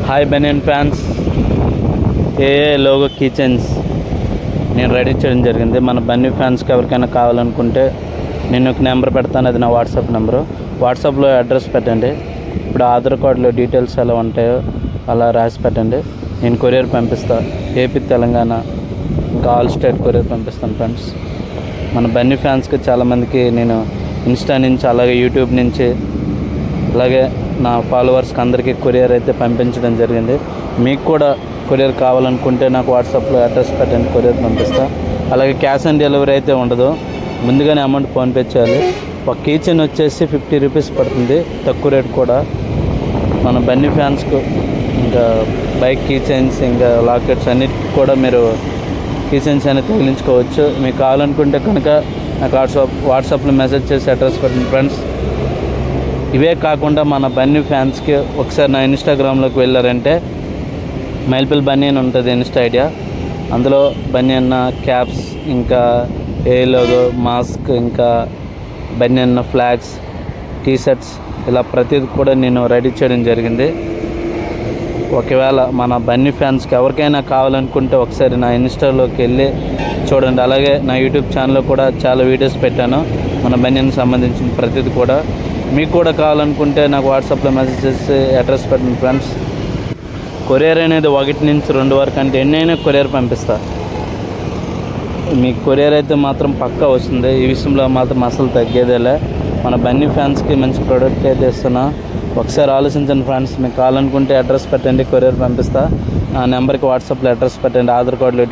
Hi Bunyan fans, ఏఏ logo kitchens నేను ready చేయడం జరిగింది. మన బన్నీ ఫ్యాన్స్కి ఎవరికైనా కావాలనుకుంటే నేను ఒక నెంబర్ పెడతాను, అది నా వాట్సాప్ నెంబరు. వాట్సాప్లో అడ్రస్ పెట్టండి. ఇప్పుడు ఆధార్ కార్డులో డీటెయిల్స్ ఎలా ఉంటాయో అలా రాసి పెట్టండి. నేను కొరియర్ పంపిస్తాను. ఏపీ, తెలంగాణ, ఇంకా ఆల్ స్టేట్ కొరియర్ పంపిస్తాను ఫ్రెండ్స్. మన బన్నీ ఫ్యాన్స్కి చాలామందికి నేను ఇన్స్టా నుంచి, అలాగే యూట్యూబ్ నుంచి, అలాగే నా ఫాలోవర్స్కి అందరికీ కొరియర్ అయితే పంపించడం జరిగింది. మీకు కూడా కొరియర్ కావాలనుకుంటే నాకు వాట్సాప్లో అడ్రస్ పెట్టండి, కొరియర్ పంపిస్తా. అలాగే క్యాష్ ఆన్ డెలివరీ అయితే ఉండదు, ముందుగానే అమౌంట్ ఫోన్పే చేయాలి. ఒక కిచెన్ వచ్చేసి 50 రూపీస్ పడుతుంది, తక్కువ రేట్ కూడా. మన బన్నీ ఫ్యాన్స్కు ఇంకా బైక్ కీచైన్స్, ఇంకా లాకెట్స్ అన్నిటికీ కూడా మీరు కీచైన్స్ అనేది తగిలించుకోవచ్చు. మీకు కావాలనుకుంటే కనుక నాకు వాట్సాప్లో మెసేజ్ చేసి అడ్రస్ పెట్టండి ఫ్రెండ్స్. ఇవే కాకుండా మన బన్నీ ఫ్యాన్స్కి ఒకసారి నా ఇన్స్టాగ్రామ్లోకి వెళ్ళారంటే మైల్పిల్ బన్నీ అని ఉంటుంది ఇన్స్టా ఐడియా. అందులో బన్నీ అన్న క్యాప్స్, ఇంకా ఏ లోగో, మాస్క్, ఇంకా బన్నీ అన్న ఫ్లాగ్స్, టీషర్ట్స్, ఇలా ప్రతిదీ కూడా నేను రెడీ చేయడం జరిగింది. ఒకవేళ మన బన్నీ ఫ్యాన్స్కి ఎవరికైనా కావాలనుకుంటే ఒకసారి నా ఇన్స్టాలోకి వెళ్ళి చూడండి. అలాగే నా యూట్యూబ్ ఛానల్లో కూడా చాలా వీడియోస్ పెట్టాను మన బన్నీకి సంబంధించిన ప్రతిదీ కూడా. మీకు కూడా కావాలనుకుంటే నాకు వాట్సాప్లో మెసేజ్ చేసి అడ్రస్ పెట్టండి ఫ్రెండ్స్. కొరియర్ అనేది 1 నుంచి 2 వరకు, అంటే ఎన్నైనా కొరియర్ పంపిస్తా. మీకు కొరియర్ అయితే మాత్రం పక్కా వస్తుంది, ఈ విషయంలో మాత్రం అసలు తగ్గేదేలే. మన బన్నీ ఫ్యాన్స్కి మంచి ప్రోడక్ట్ అయితే ఇస్తున్నా. ఒకసారి ఆలోచించండి ఫ్రెండ్స్. మీకు కావాలనుకుంటే అడ్రస్ పెట్టండి, కొరియర్ పంపిస్తా. ఆ నెంబర్కి వాట్సాప్లో అడ్రస్ పెట్టండి, ఆధార్ కార్డులో